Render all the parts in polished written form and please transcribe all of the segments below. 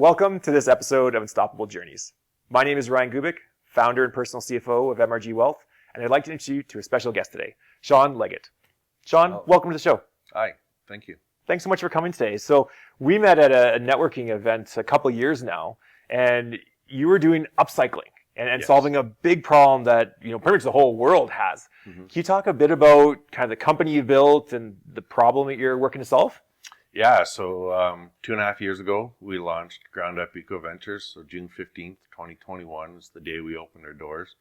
Welcome to this episode of Unstoppable Journeys. My name is Ryan Gubick, founder and personal CFO of MRG Wealth, and I'd like to introduce you to a special guest today, Shawn Leggett. Shawn, welcome to the show. Hi, thank you. Thanks so much for coming today. So we met at a networking event a couple years now, and you were doing upcycling and Yes. solving a big problem that pretty much the whole world has. Mm-hmm. Can you talk a bit about kind of the company you built and the problem that you're working to solve? Yeah, so 2.5 years ago, we launched GroundUp Eco-Ventures. So June 15th, 2021 is the day we opened our doors.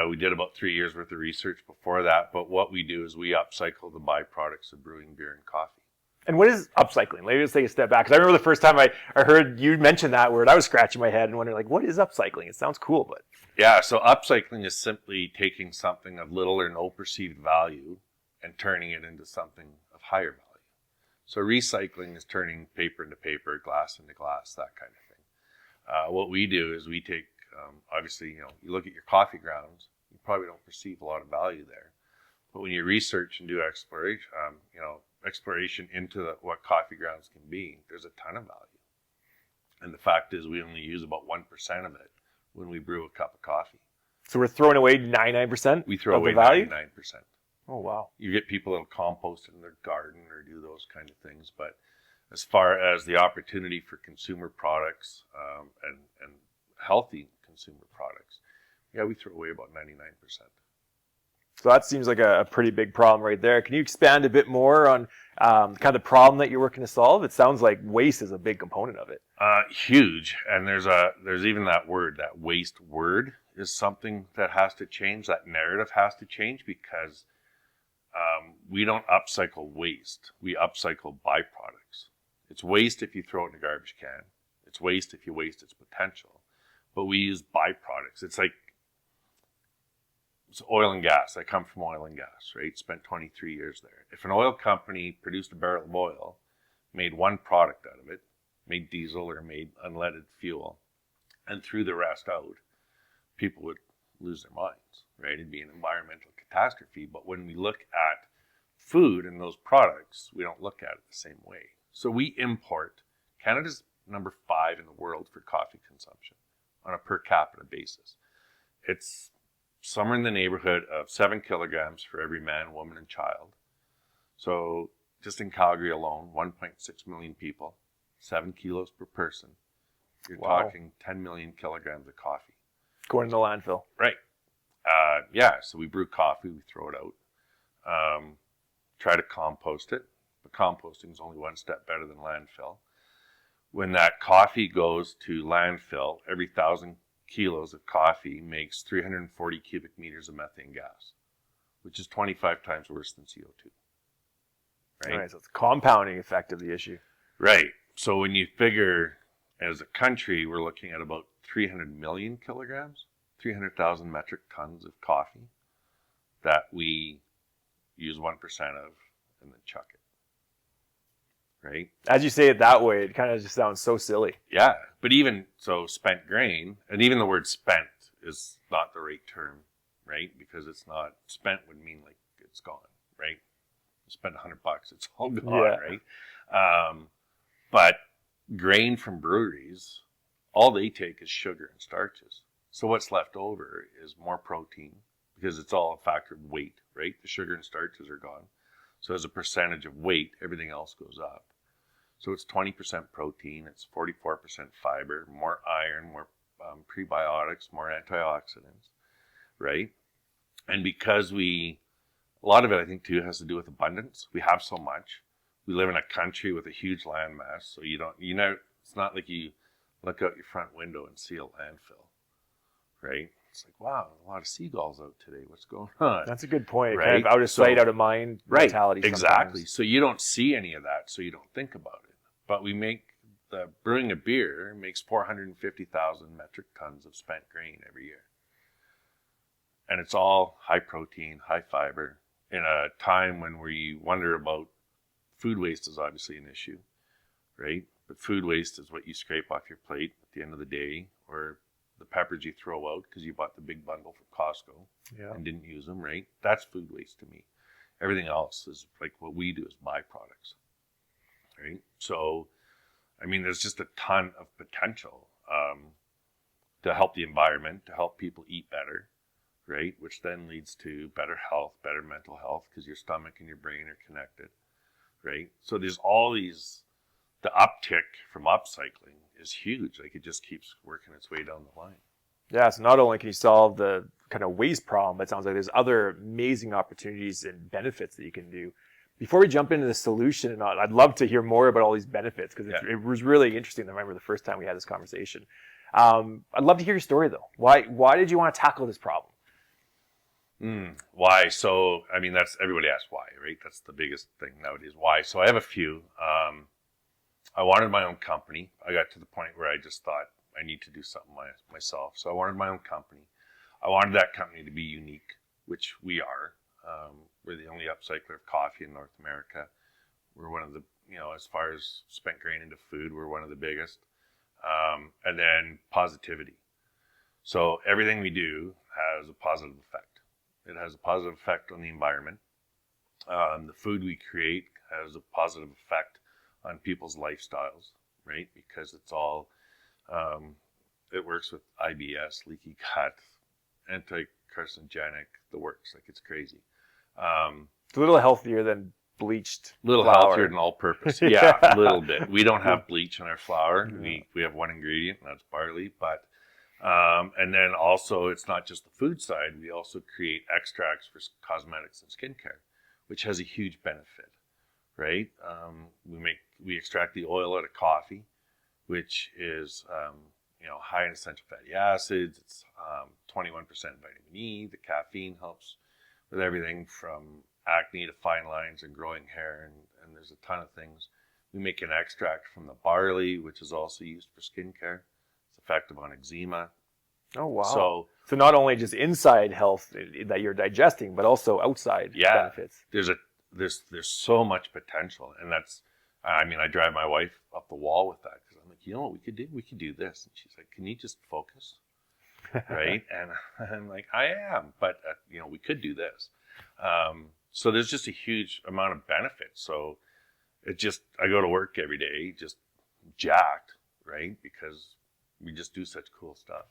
We did about 3 years worth of research before that, but what we do is we upcycle the byproducts of brewing beer and coffee. And what is upcycling? Let's take a step back. Because I remember the first time I heard you mention that word, I was scratching my head and wondering, what is upcycling? It sounds cool, but... Yeah, so upcycling is simply taking something of little or no perceived value and turning it into something of higher value. So recycling is turning paper into paper, glass into glass, that kind of thing. What we do is we take, obviously, you look at your coffee grounds, you probably don't perceive a lot of value there. But when you research and do exploration into what coffee grounds can be, there's a ton of value. And the fact is we only use about 1% of it when we brew a cup of coffee. So we're throwing away 99% We throw of away the value? 99%. Oh, wow. You get people that'll compost it in their garden or do those kind of things. But as far as the opportunity for consumer products and healthy consumer products, yeah, we throw away about 99%. So that seems like a pretty big problem right there. Can you expand a bit more on kind of the problem that you're working to solve? It sounds like waste is a big component of it. Huge. And there's even that word, that waste word is something that has to change. That narrative has to change because we don't upcycle waste. We upcycle byproducts. It's waste if you throw it in a garbage can. It's waste if you waste its potential. But we use byproducts. It's oil and gas. I come from oil and gas, right? Spent 23 years there. If an oil company produced a barrel of oil, made one product out of it, made diesel or made unleaded fuel, and threw the rest out, people would lose their minds, right? It'd be an environmental catastrophe. But when we look at food and those products, we don't look at it the same way. So we import. Canada's number 5 in the world for coffee consumption on a per capita basis. It's somewhere in the neighborhood of 7 kilograms for every man, woman, and child. So just in Calgary alone, 1.6 million people, 7 kilos per person. You're talking 10 million kilograms of coffee. Going to the landfill. Right. So we brew coffee, we throw it out. Try to compost it, but composting is only one step better than landfill. When that coffee goes to landfill, every 1,000 kilos of coffee makes 340 cubic meters of methane gas, which is 25 times worse than CO2. Right? So it's a compounding effect of the issue. Right. So when you figure as a country, we're looking at about 300 million kilograms, 300,000 metric tons of coffee that we use 1% of and then chuck it. Right? As you say it that way, it kind of just sounds so silly. Yeah. But even so, spent grain, and even the word spent is not the right term, right? Because it's not, spent would mean like it's gone, right? You spend $100, it's all gone, right? But grain from breweries, all they take is sugar and starches. So what's left over is more protein because it's all a factor of weight, right? The sugar and starches are gone. So as a percentage of weight, everything else goes up. So it's 20% protein, it's 44% fiber, more iron, more prebiotics, more antioxidants, right? And because a lot of it I think too has to do with abundance. We have so much. We live in a country with a huge land mass, so it's not like you look out your front window and see a landfill, right? It's like, wow, a lot of seagulls out today. What's going on? That's a good point. Right? Kind of out of sight, out of mind mentality. Right, exactly. So you don't see any of that, so you don't think about it. But brewing a beer makes 450,000 metric tons of spent grain every year. And it's all high protein, high fiber, in a time when we wonder about food waste is obviously an issue, right? But food waste is what you scrape off your plate at the end of the day, or the peppers you throw out because you bought the big bundle from Costco and didn't use them, right? That's food waste to me. Everything else is like what we do is byproducts, right? So I mean, there's just a ton of potential to help the environment, to help people eat better, right? Which then leads to better health, better mental health, because your stomach and your brain are connected, right? So there's all these, the uptick from upcycling is huge. Like, it just keeps working its way down the line. Yeah, so not only can you solve the kind of waste problem, but it sounds like there's other amazing opportunities and benefits that you can do. Before we jump into the solution, I'd love to hear more about all these benefits, because it was really interesting. I remember the first time we had this conversation. I'd love to hear your story, though. Why did you want to tackle this problem? Why? So, I mean, that's, everybody asks why, right? That's the biggest thing nowadays. Why? So I have a few. I wanted my own company. I got to the point where I just thought I need to do something myself. So I wanted my own company. I wanted that company to be unique, which we are. We're the only upcycler of coffee in North America. We're one of the, as far as spent grain into food, we're one of the biggest. And then positivity. So everything we do has a positive effect. It has a positive effect on the environment. The food we create has a positive effect on people's lifestyles, right? Because it's all, it works with IBS, leaky gut, anti-carcinogenic, the works. Like, it's crazy. It's a little healthier than bleached little flour. Healthier than all-purpose. Yeah, a little bit. We don't have bleach in our flour. Yeah. We have one ingredient, and that's barley. But and then also, it's not just the food side. We also create extracts for cosmetics and skincare, which has a huge benefit, right? We extract the oil out of coffee, which is high in essential fatty acids. It's 21% vitamin E. The caffeine helps with everything from acne to fine lines and growing hair, and there's a ton of things. We make an extract from the barley, which is also used for skincare. It's effective on eczema. Oh, wow. So not only just inside health that you're digesting, but also outside benefits. There's so much potential, and that's, I mean, I drive my wife up the wall with that, because I'm like, what we could do? We could do this. And she's like, can you just focus? Right? And I'm like, I am, but we could do this. So there's just a huge amount of benefits. So I go to work every day just jacked, right? Because we just do such cool stuff.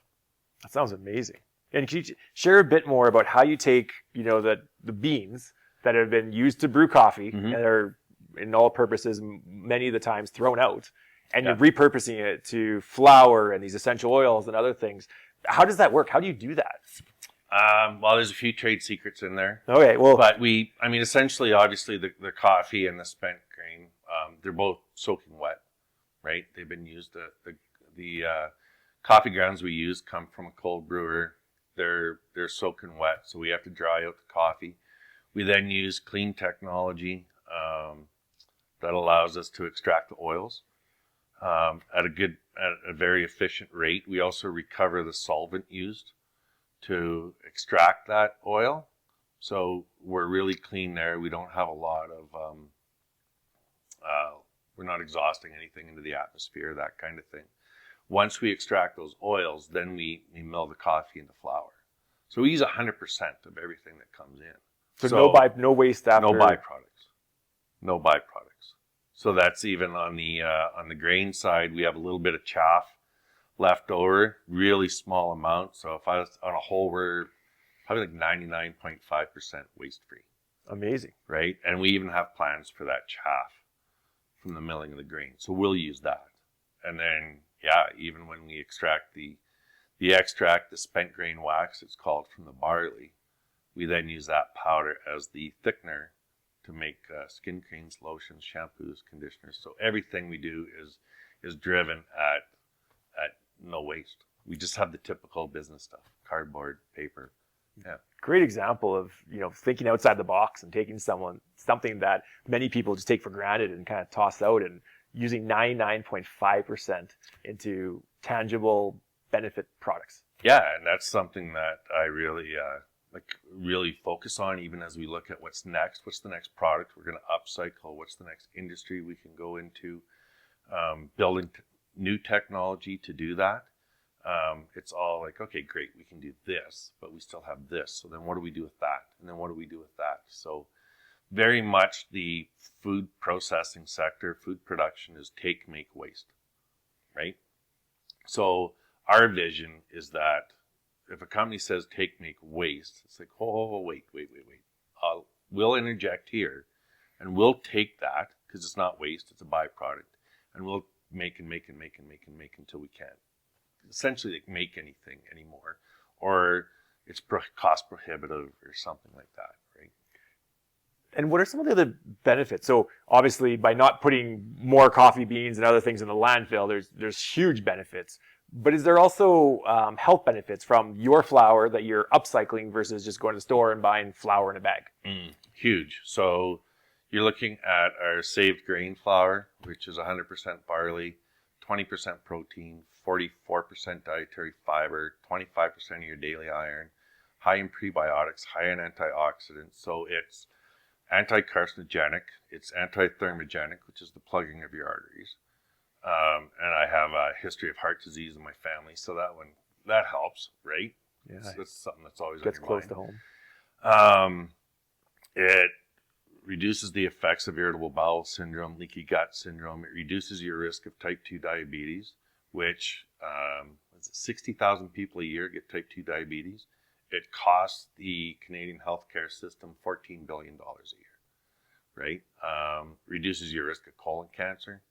That sounds amazing. And can you share a bit more about how you take, the beans that have been used to brew coffee and are, in all purposes, many of the times thrown out, and you're repurposing it to flour and these essential oils and other things. How does that work? How do you do that? Well, there's a few trade secrets in there. Okay, well, but essentially, obviously, the coffee and the spent grain, they're both soaking wet, right? They've been used. The coffee grounds we use come from a cold brewer. They're soaking wet, so we have to dry out the coffee. We then use clean technology that allows us to extract the oils at a very efficient rate. We also recover the solvent used to extract that oil, so we're really clean there. We don't have a lot of we're not exhausting anything into the atmosphere, that kind of thing. Once we extract those oils, then we mill the coffee into flour. So we use 100% of everything that comes in. So no waste after. No byproducts. So that's even on the grain side. We have a little bit of chaff left over, really small amount. So if I was on a whole, we're probably like 99.5% waste free. Amazing. Right? And we even have plans for that chaff from the milling of the grain. So we'll use that. And then, even when we extract the extract, the spent grain wax, it's called, from the barley, we then use that powder as the thickener to make skin creams, lotions, shampoos, conditioners. So everything we do is driven at no waste. We just have the typical business stuff: cardboard, paper. Yeah. Great example of thinking outside the box and taking something that many people just take for granted and kind of toss out, and using 99.5% into tangible benefit products. Yeah, and that's something that I really focus on, even as we look at what's next. What's the next product we're going to upcycle? What's the next industry we can go into? Building new technology to do that. It's all like, okay, great, we can do this, but we still have this. So then what do we do with that? And then what do we do with that? So very much the food processing sector, food production, is take, make, waste. right? So our vision is that if a company says make waste, it's like, oh, wait. We'll interject here, and we'll take that because it's not waste; it's a byproduct, and we'll make until we can't essentially make anything anymore, or it's cost prohibitive or something like that, right? And what are some of the other benefits? So obviously, by not putting more coffee beans and other things in the landfill, there's huge benefits. But is there also health benefits from your flour that you're upcycling versus just going to the store and buying flour in a bag? Huge. So you're looking at our saved grain flour, which is 100% barley, 20% protein, 44% dietary fiber, 25% of your daily iron, high in prebiotics, high in antioxidants. So it's anti-carcinogenic, it's anti-thermogenic, which is the plugging of your arteries. And I have a history of heart disease in my family, so that helps, right? Yeah, that's something that's always gets on your close mind. to home. It reduces the effects of irritable bowel syndrome, leaky gut syndrome. It reduces your risk of type 2 diabetes, which 60,000 people a year get type 2 diabetes. It costs the Canadian healthcare system $14 billion a year, right? Reduces your risk of colon cancer,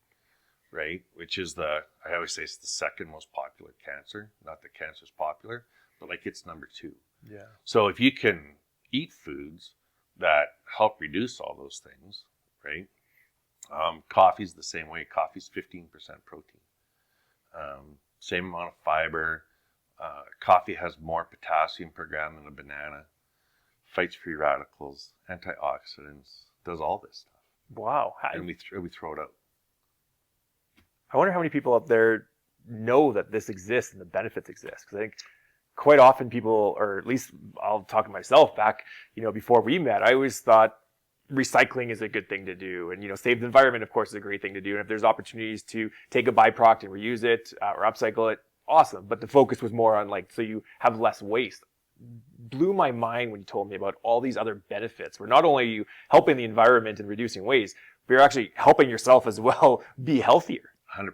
right? Which is I always say it's the second most popular cancer. Not that cancer is popular, but like it's number 2. Yeah. So if you can eat foods that help reduce all those things, right? Coffee's the same way. Coffee's 15% protein. Same amount of fiber. Coffee has more potassium per gram than a banana. Fights free radicals, antioxidants, does all this stuff. Wow. And we throw it out. I wonder how many people out there know that this exists and the benefits exist. Because I think quite often people, or at least I'll talk to myself back, before we met, I always thought recycling is a good thing to do. And, save the environment, of course, is a great thing to do. And if there's opportunities to take a byproduct and reuse it or upcycle it, awesome. But the focus was more on so you have less waste. Blew my mind when you told me about all these other benefits where not only are you helping the environment and reducing waste, but you're actually helping yourself as well be healthier. 100%.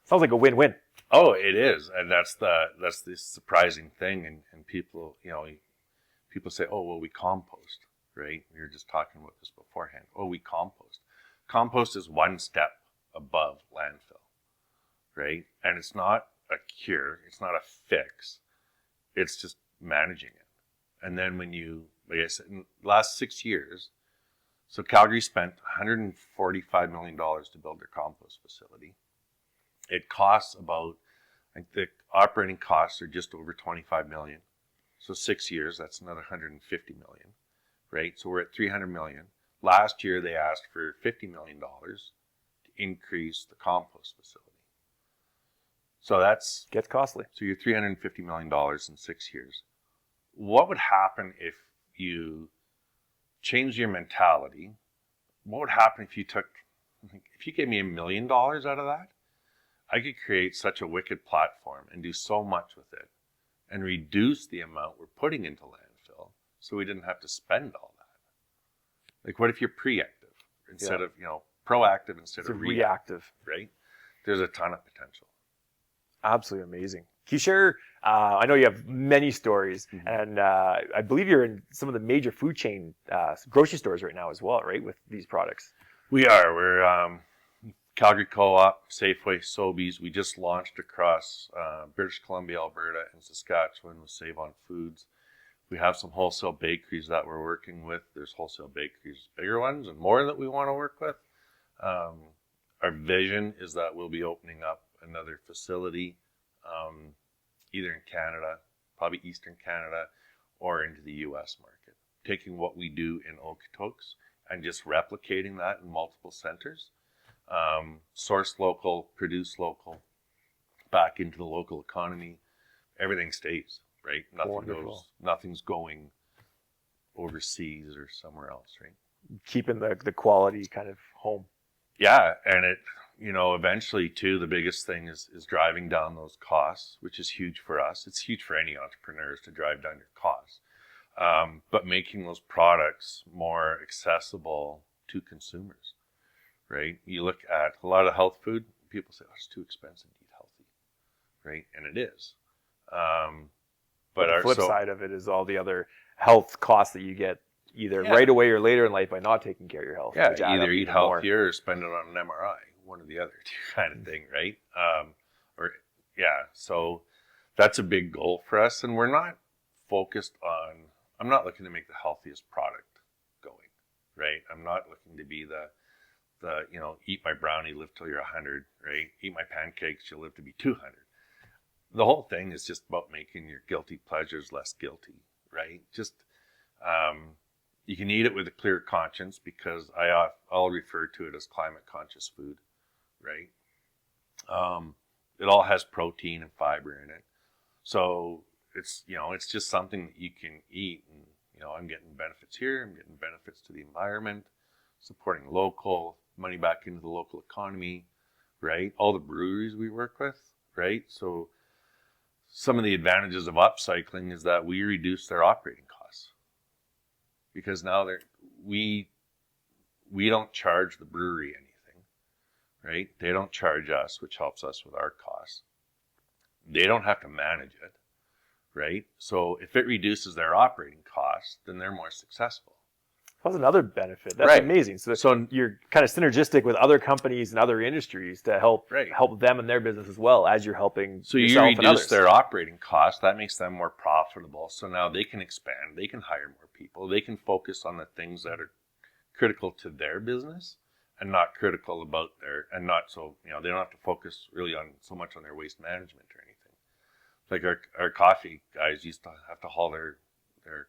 Sounds like a win-win. Oh, it is, and that's the surprising thing. And people, people say, "Oh, well, we compost," right? We were just talking about this beforehand. Oh, we compost. Compost is one step above landfill, right? And it's not a cure. It's not a fix. It's just managing it. And then like I said, in the last 6 years, so Calgary spent $145 million to build their compost facility. It costs about, I think the operating costs are just over $25 million. So 6 years, that's another $150 million, right? So we're at $300 million. Last year, they asked for $50 million to increase the compost facility. So gets costly. So you're $350 million in 6 years. What would happen if you change your mentality? What would happen if you gave me $1 million out of that? I could create such a wicked platform and do so much with it and reduce the amount we're putting into landfill so we didn't have to spend all that. Like, what if you're preactive instead of, proactive instead of reactive, right? There's a ton of potential. Absolutely amazing. Can you share, I know you have many stories, and I believe you're in some of the major food chain grocery stores right now as well, right, with these products? We are. We're Calgary Co-op, Safeway, Sobeys. We just launched across British Columbia, Alberta, and Saskatchewan with Save On Foods. We have some wholesale bakeries that we're working with. There's wholesale bakeries, bigger ones, and more that we want to work with. Our vision is that we'll be opening up another facility, either in Canada, probably Eastern Canada, or into the U.S. market. Taking what we do in Okotoks and just replicating that in multiple centers. Source local, produce local, back into the local economy. Everything stays, right? Nothing's going overseas or somewhere else, right? Keeping the quality kind of home. Yeah, and it, eventually too, the biggest thing is driving down those costs, which is huge for us. It's huge for any entrepreneurs to drive down your costs. But making those products more accessible to consumers, right? You look at a lot of health food, people say, oh, it's too expensive to eat healthy, right? And it is. But the flip side of it is all the other health costs that you get either right away or later in life by not taking care of your health. Yeah, either eat healthier or spend it on an MRI, one or the other kind of thing, right? So that's a big goal for us, and we're not focused on, I'm not looking to make the healthiest product going, right? I'm not looking to be the eat my brownie, live till you're 100, right? Eat my pancakes, you'll live to be 200. The whole thing is just about making your guilty pleasures less guilty, right? Just, you can eat it with a clear conscience, because I'll refer to it as climate conscious food, right? It all has protein and fiber in it. So it's just something that you can eat, and, I'm getting benefits here. I'm getting benefits to the environment, supporting local, money back into the local economy, right? All the breweries we work with, right? So some of the advantages of upcycling is that we reduce their operating costs, because now we don't charge the brewery anything, right? They don't charge us, which helps us with our costs. They don't have to manage it, right? So if it reduces their operating costs, then they're more successful. That's another benefit. That's amazing. So you're kind of synergistic with other companies and other industries to help them in their business as well as you're helping yourself and others. So you reduce their operating costs. That makes them more profitable. So now they can expand. They can hire more people. They can focus on the things that are critical to their business and not critical about they don't have to focus really on so much on their waste management or anything. Like our coffee guys used to have to haul their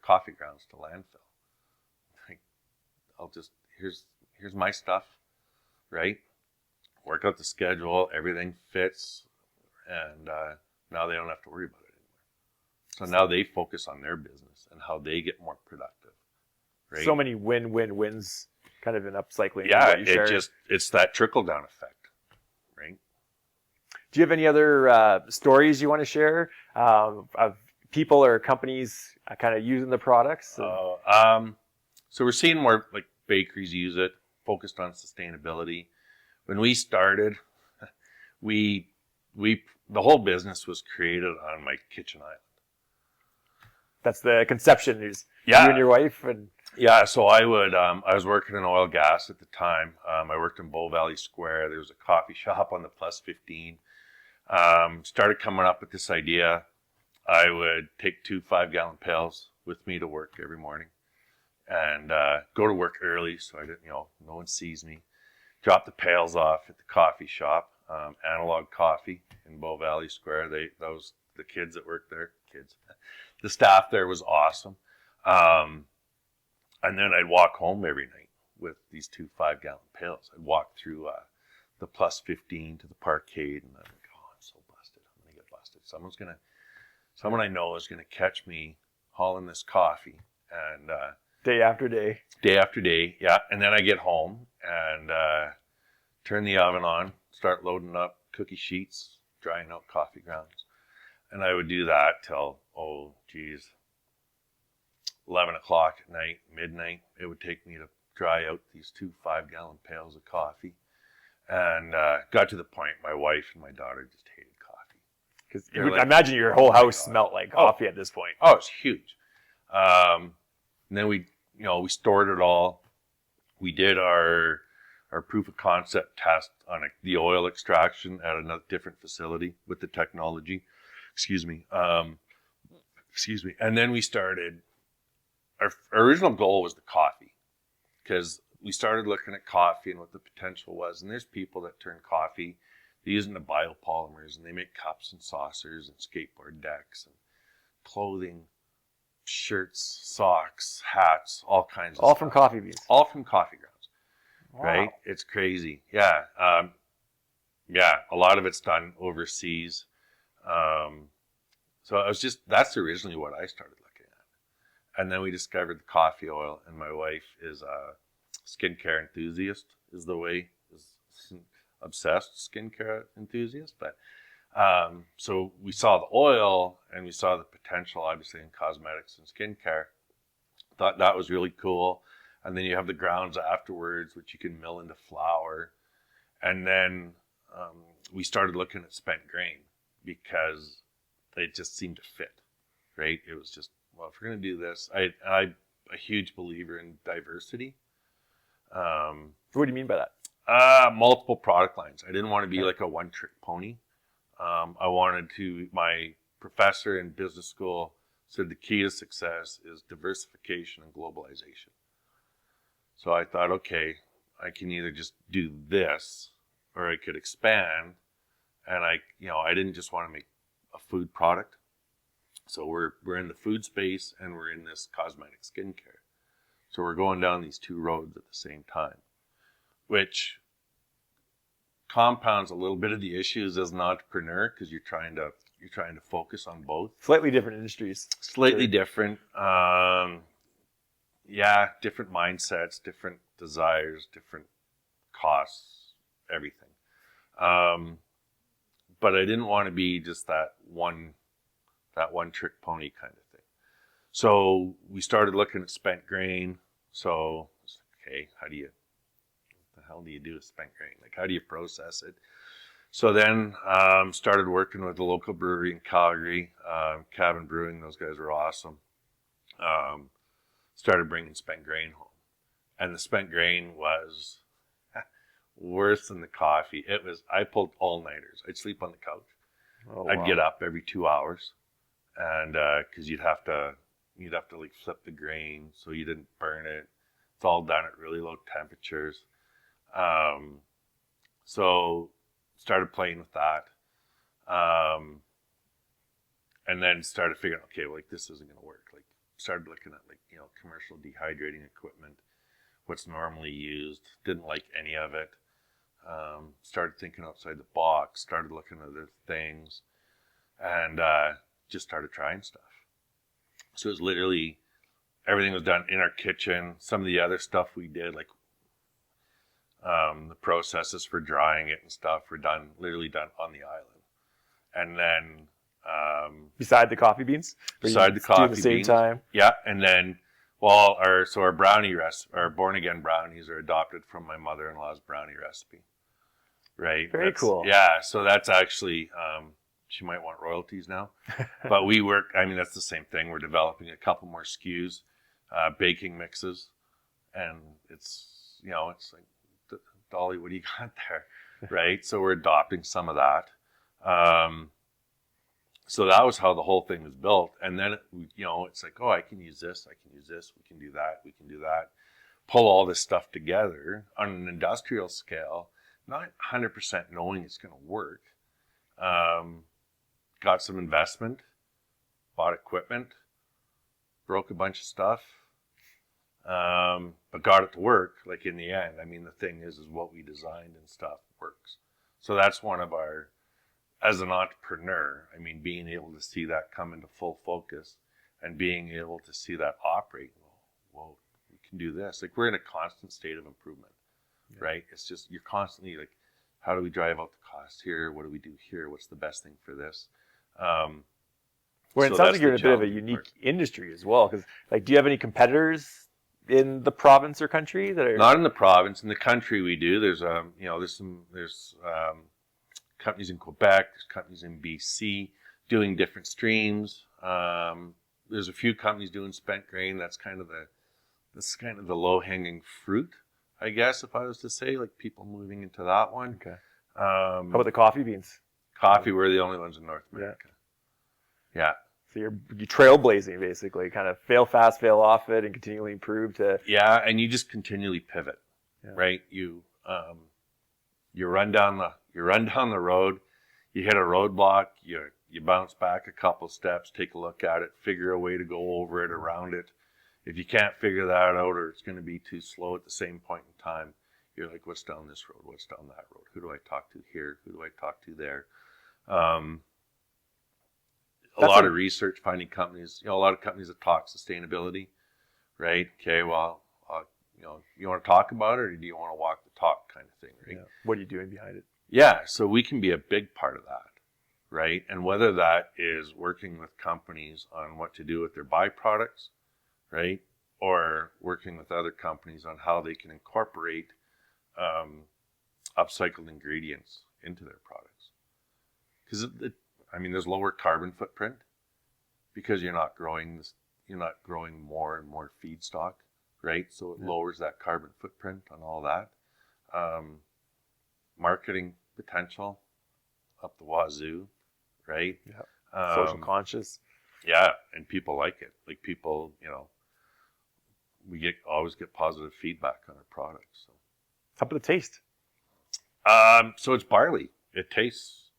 coffee grounds to landfill. Here's my stuff, right? Work out the schedule, everything fits, and now they don't have to worry about it anymore. So now they focus on their business and how they get more productive, right? So many win-win-wins kind of in upcycling. Yeah, it's that trickle-down effect, right? Do you have any other stories you want to share of people or companies kind of using the products? So we're seeing more like bakeries use it, focused on sustainability. When we started, the whole business was created on my kitchen island. That's the conception. Is you and your wife and so I was working in oil gas at the time. I worked in Bow Valley Square. There was a coffee shop on the Plus 15. Started coming up with this idea. I would take 2 5-gallon pails with me to work every morning, and go to work early so I didn't, no one sees me. Drop the pails off at the coffee shop, Analog Coffee in Bow Valley Square. The kids that worked there, the staff there was awesome. And then I'd walk home every night with these 2 5-gallon pails. I'd walk through the Plus 15 to the parkade, and I'd be like, oh, I'm so busted. I'm going to get busted. Someone I know is going to catch me hauling this coffee. And day after day. Day after day, yeah. And then I get home and turn the oven on, start loading up cookie sheets, drying out coffee grounds. And I would do that till, 11 o'clock at night, midnight. It would take me to dry out these 2 5-gallon pails of coffee. And got to the point my wife and my daughter just hated coffee. Because I imagine your whole house smelled like coffee at this point. Oh, it's huge. And then we stored it all. We did our proof of concept test on the oil extraction at another different facility with the technology. Excuse me. And then we started. Our original goal was the coffee, because we started looking at coffee and what the potential was. And there's people that turn coffee, they use it into biopolymers, and they make cups and saucers and skateboard decks and clothing, shirts, socks, hats, all kinds of stuff. All from coffee beans. All from coffee grounds. Wow. Right? It's crazy. Yeah. A lot of it's done overseas. So that's originally what I started looking at. And then we discovered the coffee oil, and my wife is a skincare enthusiast, is obsessed skincare enthusiast. But so we saw the oil, and we saw the potential, obviously, in cosmetics and skincare. Thought that was really cool. And then you have the grounds afterwards, which you can mill into flour. And then we started looking at spent grain because it just seemed to fit, right? It was just, well, if we're going to do this, I'm a huge believer in diversity. What do you mean by that? Multiple product lines. I didn't want to be like a one-trick pony. I wanted to, my professor in business school said the key to success is diversification and globalization. So I thought, okay, I can either just do this or I could expand. And I didn't just want to make a food product. So we're in the food space and we're in this cosmetic skincare. So we're going down these two roads at the same time, which compounds a little bit of the issues as an entrepreneur because you're trying to focus on both. Slightly different industries. Slightly different. Different mindsets, different desires, different costs, everything. But I didn't want to be just that one trick pony kind of thing. So we started looking at spent grain. So, okay, what the hell do you do with spent grain? Like, how do you process it? So then started working with the local brewery in Calgary, Cabin Brewing. Those guys were awesome. Started bringing spent grain home. And the spent grain was worse than the coffee. I pulled all-nighters. I'd sleep on the couch. Oh, I'd wow. get up every 2 hours. And because you'd have to like flip the grain so you didn't burn it. It's all done at really low temperatures. So started playing with that. And then started figuring, okay, well, like this isn't going to work. Like started looking at like, commercial dehydrating equipment, what's normally used. Didn't like any of it. Started thinking outside the box, started looking at other things, and just started trying stuff. So it was literally, everything was done in our kitchen. Some of the other stuff we did, like the processes for drying it and stuff, were literally done on the island. And then beside the coffee beans? Beside the coffee at the same beans. time? Yeah, and then, our brownie our born again brownies are adopted from my mother-in-law's brownie recipe. Right? Very cool. Yeah, so that's actually, she might want royalties now. But that's the same thing. We're developing a couple more SKUs, baking mixes, and it's like, Dolly, what do you got there? Right? So we're adopting some of that. So that was how the whole thing was built. And then, it's like, oh, I can use this, we can do that. Pull all this stuff together on an industrial scale, not 100% knowing it's going to work. Got some investment, bought equipment, broke a bunch of stuff, but got it to work, like in the end. I mean, the thing is what we designed and stuff works. So that's one of our, as an entrepreneur, I mean, being able to see that come into full focus and being able to see that operate, well, we can do this. Like, we're in a constant state of improvement, right? It's just, you're constantly like, how do we drive out the cost here? What do we do here? What's the best thing for this? Well, it sounds like you're in a bit of a unique industry as well. Because, like, do you have any competitors in the province or country that are not in the province? In the country, we do. There's there's companies in Quebec, there's companies in BC doing different streams. There's a few companies doing spent grain. That's kind of the low hanging fruit, I guess, if I was to say, like people moving into that one. Okay. How about the coffee beans? Coffee, we're the only ones in North America. Yeah. So you're trailblazing, basically, kind of fail fast, fail off it, and continually improve to. Yeah, and you just continually pivot, right? You run down the road, you hit a roadblock, you bounce back a couple steps, take a look at it, figure a way to go over it, around it. If you can't figure that out, or it's going to be too slow at the same point in time, you're like, what's down this road? What's down that road? Who do I talk to here? Who do I talk to there? A lot of research, finding companies, a lot of companies that talk sustainability, right? Okay, well, you want to talk about it, or do you want to walk the talk kind of thing, right? Yeah. What are you doing behind it? Yeah, so we can be a big part of that, right? And whether that is working with companies on what to do with their byproducts, right? Or working with other companies on how they can incorporate upcycled ingredients into their products. Because there's lower carbon footprint because you're not growing more and more feedstock, right? So it lowers that carbon footprint on all that. Marketing potential up the wazoo, right? Yeah. Social conscious. Yeah, and people like it. Like people, we always get positive feedback on our products. So. How about the taste? So it's barley. It tastes.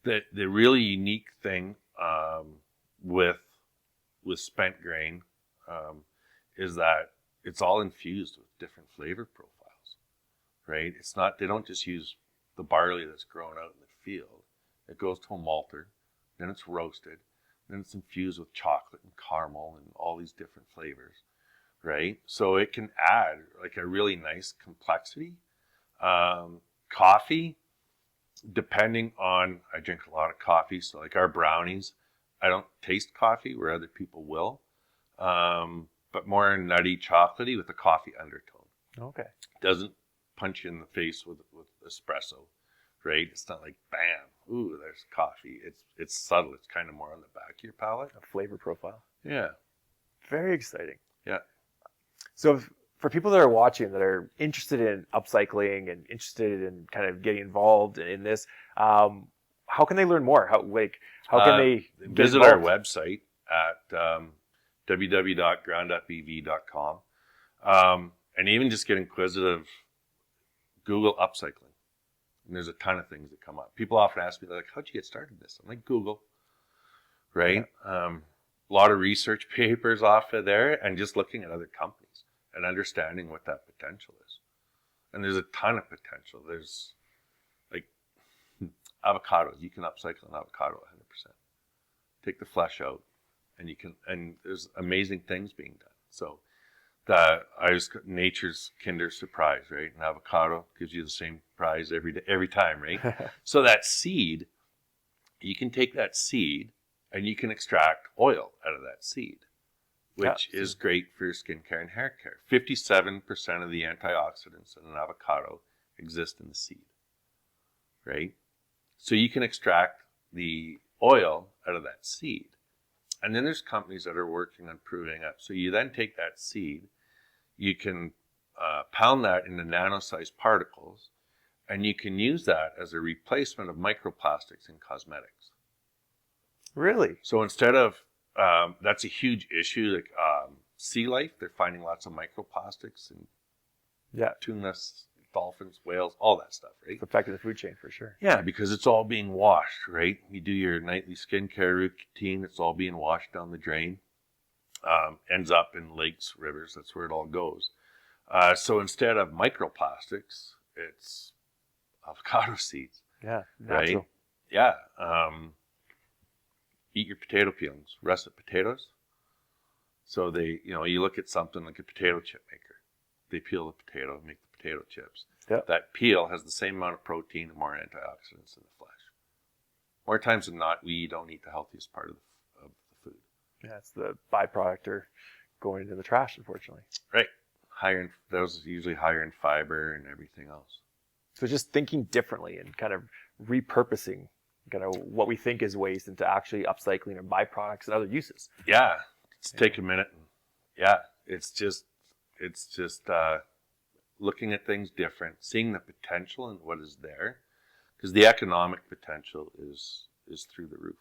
The really unique thing with spent grain is that it's all infused with different flavor profiles, right? It's not. They don't just use the barley that's grown out in the field. It goes to a malter, then it's roasted, then it's infused with chocolate and caramel and all these different flavors, right? So it can add like a really nice complexity. Coffee, depending on, I drink a lot of coffee, so like our brownies, I don't taste coffee where other people will, but more nutty, chocolatey with a coffee undertone. Okay. Doesn't punch you in the face with espresso, right? It's not like bam, ooh, there's coffee. It's subtle. It's kind of more on the back of your palate. A flavor profile. Yeah. Very exciting. Yeah. So for people that are watching that are interested in upcycling and interested in kind of getting involved in this, how can they learn more? How can they visit our website at www.groundupev.com, and even just get inquisitive. Google upcycling, and there's a ton of things that come up. People often ask me, like, how'd you get started in this? I'm like, Google, right? Yeah. A lot of research papers off of there, and just looking at other companies and understanding what that potential is. And there's a ton of potential. There's like avocados. You can upcycle an avocado 100%. Take the flesh out, and there's amazing things being done. So nature's Kinder Surprise, right? An avocado gives you the same prize every time, right? So that seed, you can take that seed and you can extract oil out of that seed, which is great for your skincare and hair care. 57% of the antioxidants in an avocado exist in the seed, right? So you can extract the oil out of that seed. And then there's companies that are working on proving up. So you then take that seed, you can pound that into nano-sized particles, and you can use that as a replacement of microplastics in cosmetics. Really? So instead of, that's a huge issue, like sea life, they're finding lots of microplastics in tuna, dolphins, whales, all that stuff, right? It's affecting the food chain for sure. Yeah, because it's all being washed, right? You do your nightly skincare routine, it's all being washed down the drain. Ends up in lakes, rivers, that's where it all goes. So instead of microplastics, it's avocado seeds. Yeah, natural. Right? Yeah. Eat your potato peelings, russet potatoes. So you look at something like a potato chip maker. They peel the potato, make the potato chips. Yep. That peel has the same amount of protein and more antioxidants in the flesh. More times than not, we don't eat the healthiest part of the food. Yeah, it's the byproduct or going into the trash, unfortunately. Right. Those are usually higher in fiber and everything else. So just thinking differently and kind of repurposing kind of what we think is waste into actually upcycling or byproducts and other uses. Yeah. Take a minute. And, it's just looking at things different, seeing the potential and what is there, because the economic potential is through the roof.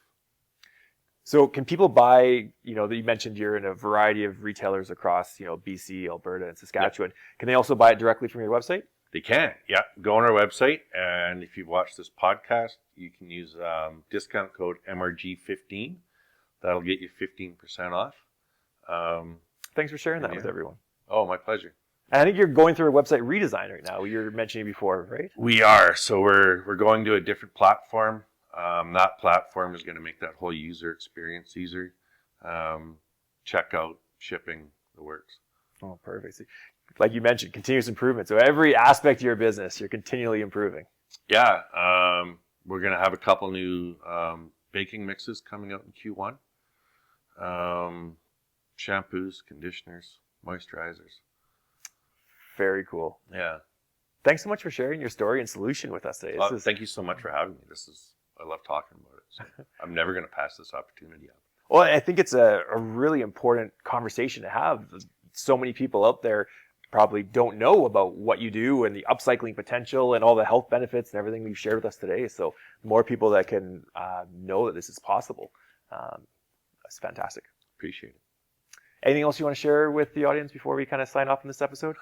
So can people buy, that you mentioned you're in a variety of retailers across, BC, Alberta, and Saskatchewan. Yep. Can they also buy it directly from your website? They can, yeah. Go on our website, and if you've watched this podcast, you can use discount code MRG15. That'll get you 15% off. Thanks for sharing that with everyone. Oh, my pleasure. And I think you're going through a website redesign right now. You were mentioning before, right? We are. So we're going to a different platform. That platform is going to make that whole user experience easier. Checkout, shipping, the works. Oh, perfect. So, like you mentioned, continuous improvement. So every aspect of your business, you're continually improving. Yeah. We're going to have a couple new baking mixes coming out in Q1. Shampoos, conditioners, moisturizers. Very cool. Yeah. thanks so much for sharing your story and solution with us today. Thank you so much for having me. I love talking about it. So I'm never going to pass this opportunity up. Well, I think it's a really important conversation to have. So many people out there probably don't know about what you do and the upcycling potential and all the health benefits and everything we've shared with us today. So more people that can know that this is possible. That's fantastic. Appreciate it. Anything else you want to share with the audience before we kind of sign off in this episode?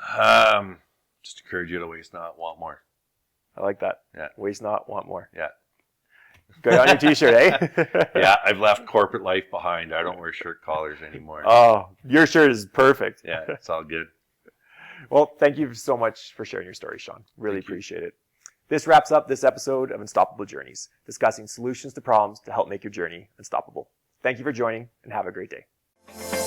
Just encourage you to waste not, want more. I like that. Yeah. Waste not, want more. Yeah. Good on your t-shirt, eh? Yeah, I've left corporate life behind. I don't wear shirt collars anymore. Oh, your shirt is perfect. Yeah, it's all good. Well, thank you so much for sharing your story, Shawn. Really appreciate it. This wraps up this episode of Unstoppable Journeys, discussing solutions to problems to help make your journey unstoppable. Thank you for joining, and have a great day.